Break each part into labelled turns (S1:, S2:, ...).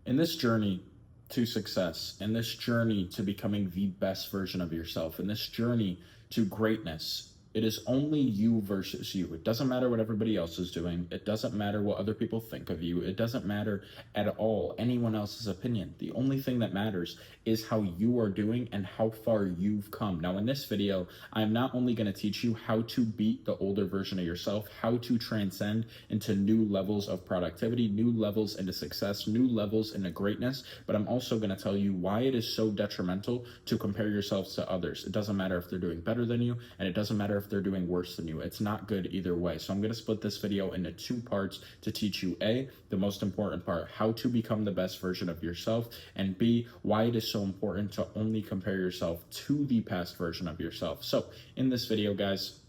S1: In this journey to success, in this journey to becoming the best version of yourself, in this journey to greatness, it is only you versus you. It doesn't matter what everybody else is doing. It doesn't matter what other people think of you. It doesn't matter at all anyone else's opinion. The only thing that matters is how you are doing and how far you've come. Now, in this video, I'm not only going to teach you how to beat the older version of yourself, how to transcend into new levels of productivity, new levels into success, new levels into greatness, but I'm also going to tell you why it is so detrimental to compare yourselves to others. It doesn't matter if they're doing better than you, and it doesn't matter if they're doing worse than you. It's not good either way. So I'm going to split this video into two parts to teach you A, the most important part, how to become the best version of yourself, and B, why it is so important to only compare yourself to the past version of yourself. So in this video, guys,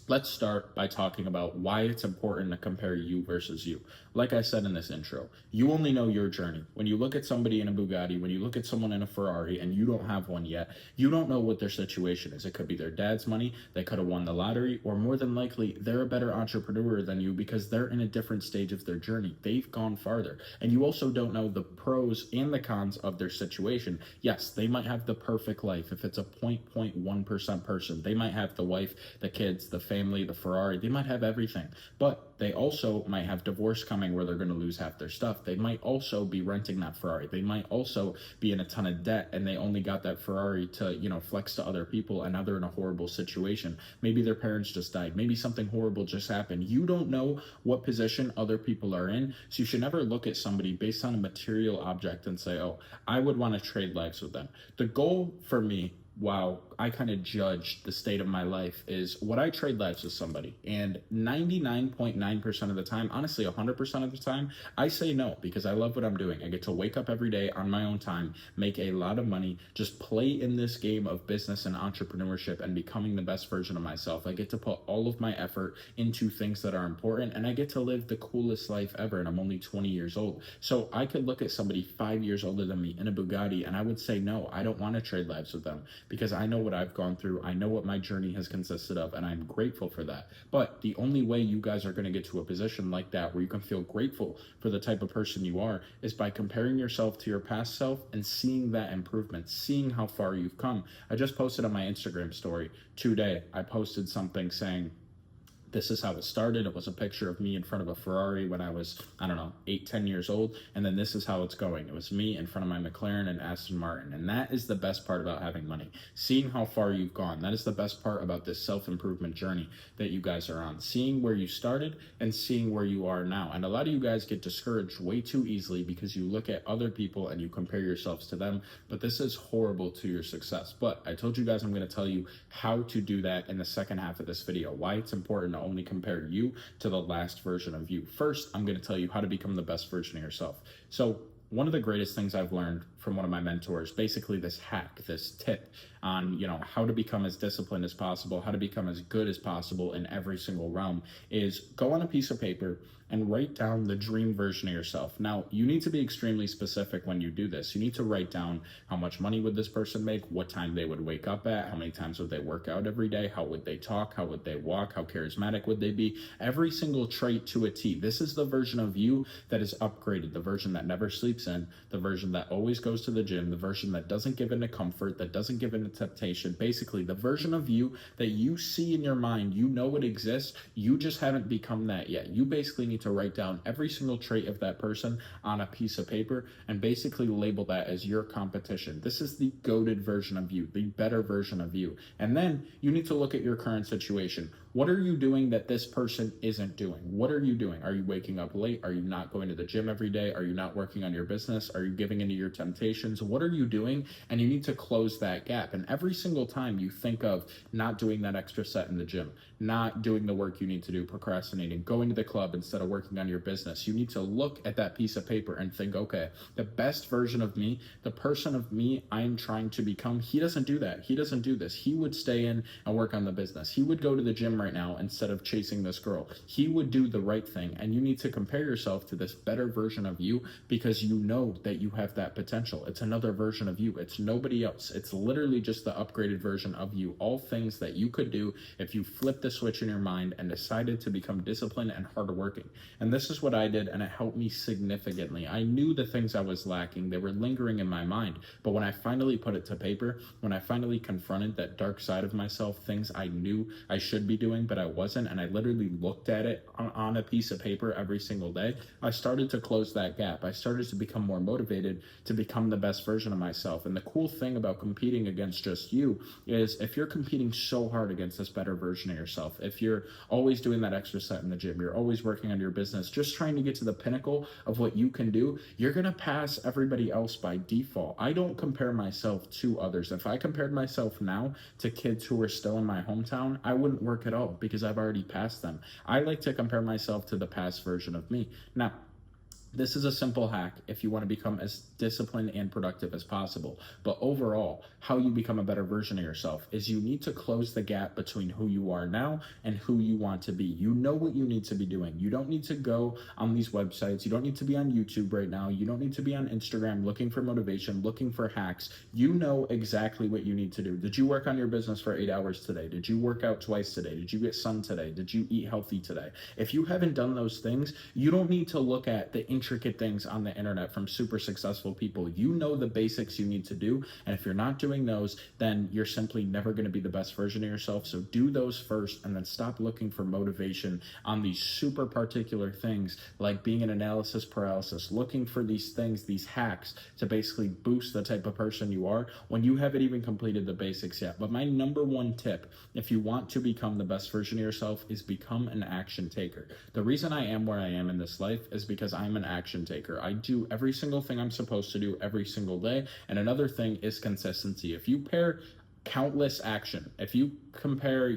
S1: let's start by talking about why it's important to compare you versus you. Like I said in this intro, you only know your journey. When you look at somebody in a Bugatti, when you look at someone in a Ferrari and you don't have one yet, you don't know what their situation is. It could be their dad's money, they could have won the lottery, or more than likely, they're a better entrepreneur than you because they're in a different stage of their journey. They've gone farther. And you also don't know the pros and the cons of their situation. Yes, they might have the perfect life. If it's a 0.1% person, they might have the wife, the kids, the family, the Ferrari, they might have everything, but they also might have divorce coming where they're going to lose half their stuff. They might also be renting that Ferrari. They might also be in a ton of debt and they only got that Ferrari to, flex to other people, and now they're in a horrible situation. Maybe their parents just died. Maybe something horrible just happened. You don't know what position other people are in, so you should never look at somebody based on a material object and say, oh, I would want to trade lives with them. The goal for me, wow, I kind of judge the state of my life, is would I trade lives with somebody? And 99.9% of the time, honestly 100% of the time, I say no, because I love what I'm doing. I get to wake up every day on my own time, make a lot of money, just play in this game of business and entrepreneurship and becoming the best version of myself. I get to put all of my effort into things that are important, and I get to live the coolest life ever, and I'm only 20 years old. So I could look at somebody 5 years older than me in a Bugatti, and I would say no, I don't want to trade lives with them, because I know what I've gone through. I know what my journey has consisted of, and I'm grateful for that. But the only way you guys are going to get to a position like that where you can feel grateful for the type of person you are is by comparing yourself to your past self and seeing that improvement, seeing how far you've come. I just posted on my Instagram story today. I posted something saying, this is how it started. It was a picture of me in front of a Ferrari when I was, 8, 10 years old. And then this is how it's going. It was me in front of my McLaren and Aston Martin. And that is the best part about having money. Seeing how far you've gone. That is the best part about this self-improvement journey that you guys are on. Seeing where you started and seeing where you are now. And a lot of you guys get discouraged way too easily because you look at other people and you compare yourselves to them. But this is horrible to your success. But I told you guys I'm going to tell you how to do that in the second half of this video. Why it's important to only compare you to the last version of you. First, I'm going to tell you how to become the best version of yourself. So one of the greatest things I've learned from one of my mentors, basically this hack, this tip on, how to become as disciplined as possible, how to become as good as possible in every single realm, is go on a piece of paper and write down the dream version of yourself. Now, you need to be extremely specific when you do this. You need to write down how much money would this person make, what time they would wake up at, how many times would they work out every day, how would they talk, how would they walk, how charismatic would they be, every single trait to a T. This is the version of you that is upgraded, the version that never sleeps in, the version that always goes to the gym, the version that doesn't give in to comfort, that doesn't give in to temptation. Basically, the version of you that you see in your mind, you know it exists, you just haven't become that yet. You basically need to write down every single trait of that person on a piece of paper and basically label that as your competition. This is the goated version of you, the better version of you. And then you need to look at your current situation. What are you doing that this person isn't doing? What are you doing? Are you waking up late? Are you not going to the gym every day? Are you not working on your business? Are you giving into your temptations? What are you doing? And you need to close that gap. And every single time you think of not doing that extra set in the gym, not doing the work you need to do, procrastinating, going to the club instead of working on your business, you need to look at that piece of paper and think, okay, the best version of me, the person of me I'm trying to become, he doesn't do that. He doesn't do this. He would stay in and work on the business. He would go to the gym gym right now instead of chasing this girl. He would do the right thing. And you need to compare yourself to this better version of you because you know that you have that potential. It's another version of you. It's nobody else. It's literally just the upgraded version of you. All things that you could do if you flip the switch in your mind and decided to become disciplined and hardworking. And this is what I did, and it helped me significantly. I knew the things I was lacking. They were lingering in my mind. But when I finally put it to paper, when I finally confronted that dark side of myself, things I knew I should be doing, but I wasn't, and I literally looked at it on a piece of paper every single day, I started to close that gap. I started to become more motivated to become the best version of myself. And the cool thing about competing against just you is if you're competing so hard against this better version of yourself, if you're always doing that extra set in the gym, you're always working on your business, just trying to get to the pinnacle of what you can do, you're going to pass everybody else by default. I don't compare myself to others. If I compared myself now to kids who are still in my hometown, I wouldn't work at all because I've already passed them. I like to compare myself to the past version of me. Now, this is a simple hack if you want to become as disciplined and productive as possible. But overall, how you become a better version of yourself is you need to close the gap between who you are now and who you want to be. You know what you need to be doing. You don't need to go on these websites. You don't need to be on YouTube right now. You don't need to be on Instagram looking for motivation, looking for hacks. You know exactly what you need to do. Did you work on your business for 8 hours today? Did you work out twice today? Did you get sun today? Did you eat healthy today? If you haven't done those things, you don't need to look at the intricate things on the internet from super successful people. You know the basics you need to do, and if you're not doing those, then you're simply never going to be the best version of yourself. So do those first, and then stop looking for motivation on these super particular things like being an analysis paralysis, looking for these things, these hacks to basically boost the type of person you are when you haven't even completed the basics yet. But my number one tip, if you want to become the best version of yourself, is become an action taker. The reason I am where I am in this life is because I'm an action taker. I do every single thing I'm supposed to do every single day. And another thing is consistency. If you pair countless action, if you compare,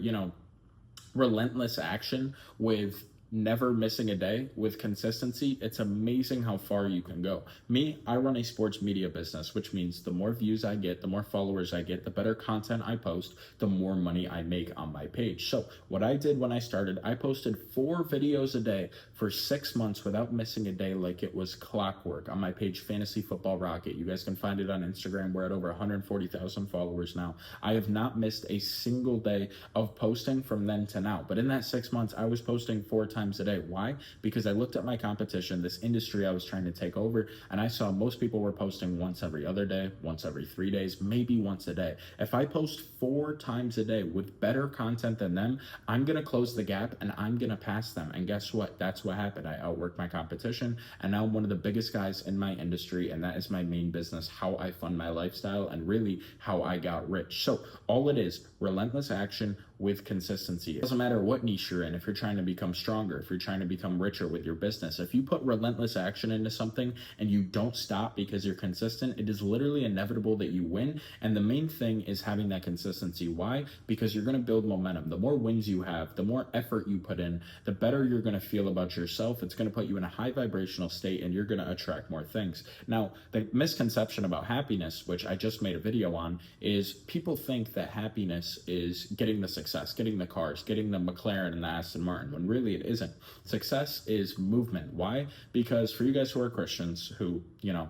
S1: relentless action with never missing a day, with consistency, it's amazing how far you can go. Me, I run a sports media business, which means the more views I get, the more followers I get, the better content I post, the more money I make on my page. So what I did when I started, I posted 4 videos a day for 6 months without missing a day, like it was clockwork, on my page, Fantasy Football Rocket. You guys can find it on Instagram. We're at over 140,000 followers now. I have not missed a single day of posting from then to now. But in that 6 months, I was posting 4 times a day. Why? Because I looked at my competition, this industry I was trying to take over, and I saw most people were posting once every other day, once every 3 days, maybe once a day. If I post 4 times a day with better content than them, I'm going to close the gap and I'm going to pass them. And guess what? That's what happened. I outworked my competition, and now I'm one of the biggest guys in my industry, and that is my main business, how I fund my lifestyle, and really how I got rich. So all it is, relentless action with consistency. It doesn't matter what niche you're in. If you're trying to become stronger, if you're trying to become richer with your business, if you put relentless action into something and you don't stop because you're consistent, it is literally inevitable that you win. And the main thing is having that consistency. Why? Because you're going to build momentum. The more wins you have, the more effort you put in, the better you're going to feel about yourself. It's going to put you in a high vibrational state, and you're going to attract more things. Now, the misconception about happiness, which I just made a video on, is people think that happiness is getting the success, getting the cars, getting the McLaren and the Aston Martin, when really it isn't. Success is movement. Why? Because for you guys who are Christians, who,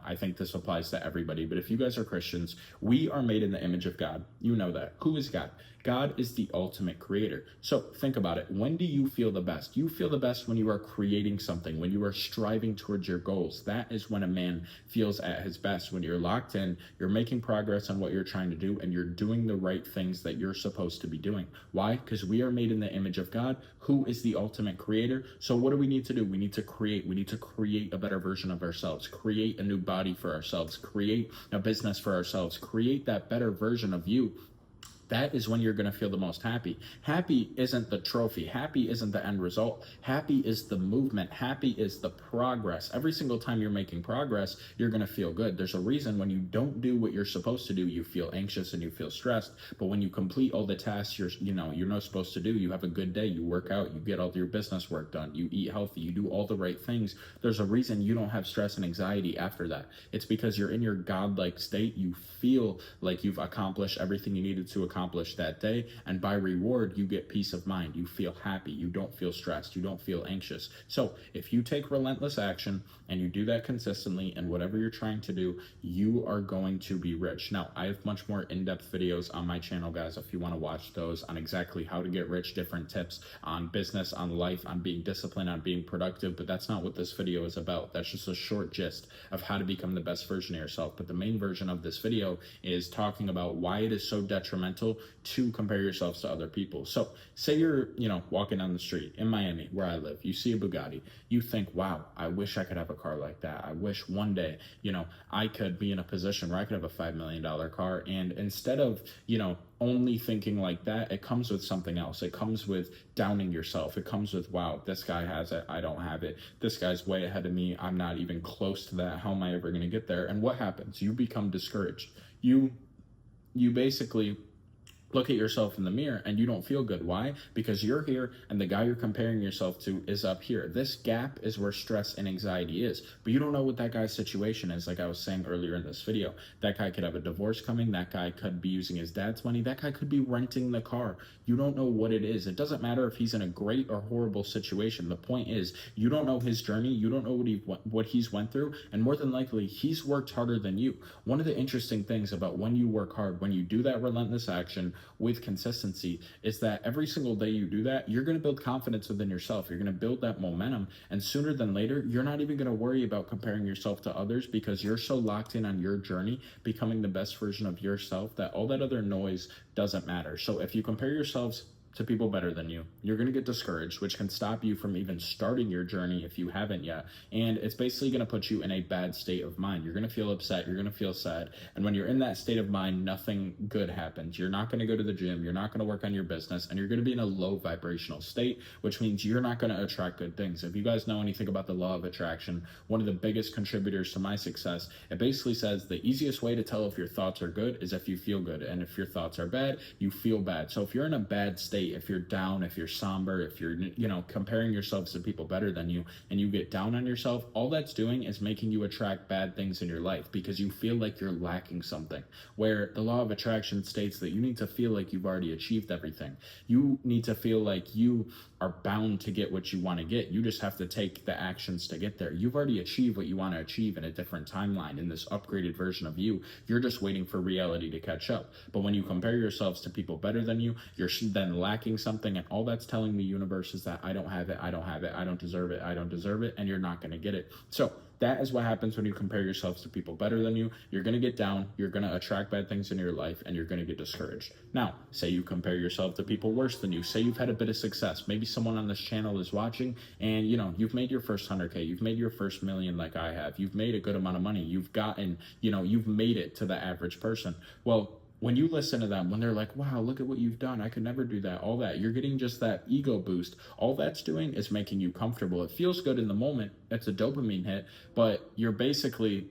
S1: I think this applies to everybody, but if you guys are Christians, we are made in the image of God. You know that. Who is God? God is the ultimate creator. So think about it. When do you feel the best? You feel the best when you are creating something, when you are striving towards your goals. That is when a man feels at his best, when you're locked in, you're making progress on what you're trying to do, and you're doing the right things that you're supposed to be doing. Why? Because we are made in the image of God, who is the ultimate creator. So what do we need to do? We need to create. We need to create a better version of ourselves, create a new body for ourselves, create a business for ourselves, create that better version of you. That is when you're going to feel the most happy. Happy isn't the trophy. Happy isn't the end result. Happy is the movement. Happy is the progress. Every single time you're making progress, you're going to feel good. There's a reason when you don't do what you're supposed to do, you feel anxious and you feel stressed. But when you complete all the tasks you're not supposed to do, you have a good day, you work out, you get all your business work done, you eat healthy, you do all the right things. There's a reason you don't have stress and anxiety after that. It's because you're in your godlike state. You feel like you've accomplished everything you needed to accomplish accomplished that day. And by reward, you get peace of mind. You feel happy. You don't feel stressed. You don't feel anxious. So if you take relentless action and you do that consistently in whatever you're trying to do, you are going to be rich. Now, I have much more in-depth videos on my channel, guys, if you want to watch those, on exactly how to get rich, different tips on business, on life, on being disciplined, on being productive. But that's not what this video is about. That's just a short gist of how to become the best version of yourself. But the main version of this video is talking about why it is so detrimental to compare yourselves to other people. So say you're, walking down the street in Miami where I live, you see a Bugatti, you think, wow, I wish I could have a car like that. I wish one day, I could be in a position where I could have a $5 million car. And instead of, only thinking like that, it comes with something else. It comes with downing yourself. It comes with, wow, this guy has it, I don't have it. This guy's way ahead of me. I'm not even close to that. How am I ever going to get there? And what happens? You become discouraged. You basically look at yourself in the mirror and you don't feel good. Why? Because you're here and the guy you're comparing yourself to is up here. This gap is where stress and anxiety is, but you don't know what that guy's situation is. Like I was saying earlier in this video, that guy could have a divorce coming. That guy could be using his dad's money. That guy could be renting the car. You don't know what it is. It doesn't matter if he's in a great or horrible situation. The point is, you don't know his journey. You don't know what he's went through. And more than likely, he's worked harder than you. One of the interesting things about when you work hard, when you do that relentless action with consistency, is that every single day you do that, you're going to build confidence within yourself. You're going to build that momentum. And sooner than later, you're not even going to worry about comparing yourself to others, because you're so locked in on your journey, becoming the best version of yourself, that all that other noise doesn't matter. So if you compare yourselves to people better than you, you're going to get discouraged, which can stop you from even starting your journey if you haven't yet. And it's basically going to put you in a bad state of mind. You're going to feel upset. You're going to feel sad. And when you're in that state of mind, nothing good happens. You're not going to go to the gym. You're not going to work on your business. And you're going to be in a low vibrational state, which means you're not going to attract good things. If you guys know anything about the law of attraction, one of the biggest contributors to my success, it basically says the easiest way to tell if your thoughts are good is if you feel good. And if your thoughts are bad, you feel bad. So if you're in a bad state, if you're down, if you're somber, if you're, comparing yourselves to people better than you, and you get down on yourself, all that's doing is making you attract bad things in your life, because you feel like you're lacking something. Where the law of attraction states that you need to feel like you've already achieved everything. You need to feel like you are bound to get what you want to get. You just have to take the actions to get there. You've already achieved what you want to achieve in a different timeline, in this upgraded version of you. You're just waiting for reality to catch up. But when you compare yourselves to people better than you, you're then lacking something, and all that's telling the universe is that I don't have it, I don't have it, I don't deserve it, I don't deserve it, and you're not going to get it. So that is what happens when you compare yourselves to people better than you. You're going to get down, you're going to attract bad things in your life, and you're going to get discouraged. Now, say you compare yourself to people worse than you. Say you've had a bit of success. Maybe someone on this channel is watching, and you've made your first 100K, you've made your first million like I have. You've made a good amount of money. You've gotten, you've made it to the average person. Well, when you listen to them, when they're like, wow, look at what you've done, I could never do that, all that, you're getting just that ego boost. All that's doing is making you comfortable. It feels good in the moment. It's a dopamine hit, but you're basically,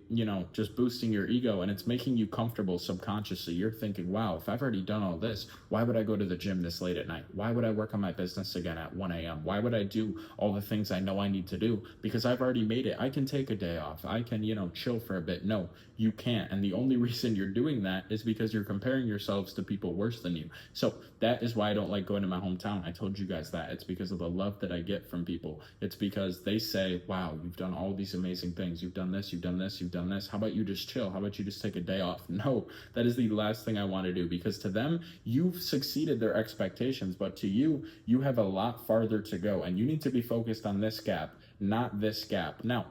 S1: just boosting your ego, and it's making you comfortable subconsciously. You're thinking, wow, if I've already done all this, why would I go to the gym this late at night? Why would I work on my business again at 1 a.m.? Why would I do all the things I know I need to do? Because I've already made it. I can take a day off. I can, chill for a bit. No, you can't. And the only reason you're doing that is because you're comparing yourselves to people worse than you. So that is why I don't like going to my hometown. I told you guys that. It's because of the love that I get from people. It's because they say, wow, you've done all these amazing things. You've done this, you've done this, you've done this. How about you just chill? How about you just take a day off? No, that is the last thing I want to do, because to them, you've succeeded their expectations, but to you, you have a lot farther to go, and you need to be focused on this gap, not this gap. Now,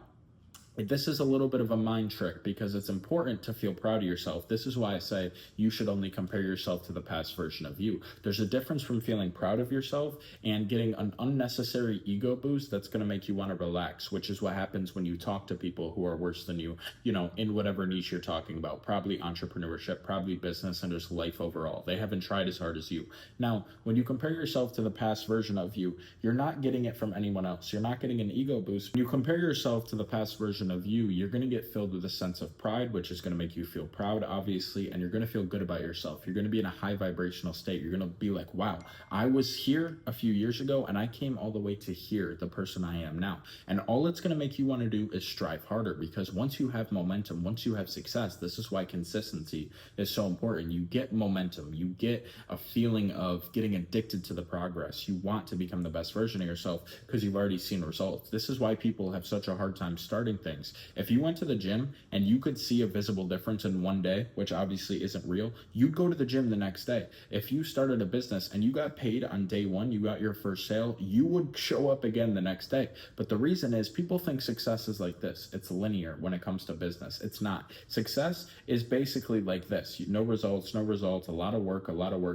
S1: this is a little bit of a mind trick, because it's important to feel proud of yourself. This is why I say you should only compare yourself to the past version of you. There's a difference from feeling proud of yourself and getting an unnecessary ego boost that's going to make you want to relax, which is what happens when you talk to people who are worse than you, in whatever niche you're talking about, probably entrepreneurship, probably business, and just life overall. They haven't tried as hard as you. Now, when you compare yourself to the past version of you, you're not getting it from anyone else. You're not getting an ego boost. When you compare yourself to the past version version of you, you're going to get filled with a sense of pride, which is going to make you feel proud, obviously, and you're going to feel good about yourself. You're going to be in a high vibrational state. You're going to be like, wow, I was here a few years ago and I came all the way to here, the person I am now. And all it's going to make you want to do is strive harder, because once you have momentum, once you have success, this is why consistency is so important. You get momentum, you get a feeling of getting addicted to the progress. You want to become the best version of yourself because you've already seen results. This is why people have such a hard time starting things. If you went to the gym and you could see a visible difference in one day, which obviously isn't real, you'd go to the gym the next day. If you started a business and you got paid on day one, you got your first sale, you would show up again the next day. But the reason is people think success is like this. It's linear when it comes to business. It's not. Success is basically like this. No results, a lot of work,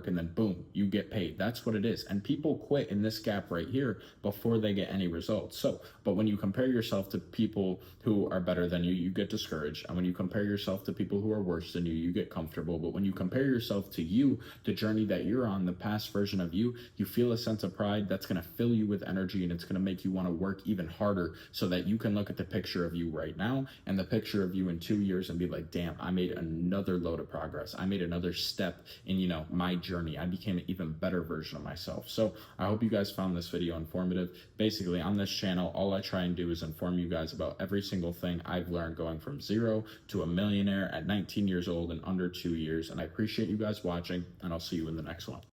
S1: and then boom, you get paid. That's what it is. And people quit in this gap right here before they get any results. But when you compare yourself to people who are better than you, you get discouraged. And when you compare yourself to people who are worse than you get comfortable. But when you compare yourself to you, the journey that you're on, the past version of you, you feel a sense of pride that's going to fill you with energy, and it's going to make you want to work even harder so that you can look at the picture of you right now and the picture of you in 2 years and be like, damn, I made another load of progress. I made another step in, my journey. I became an even better version of myself. So I hope you guys found this video informative. Basically, on this channel, all I try and do is inform you guys about every single thing I've learned going from zero to a millionaire at 19 years old in under 2 years. And I appreciate you guys watching, and I'll see you in the next one.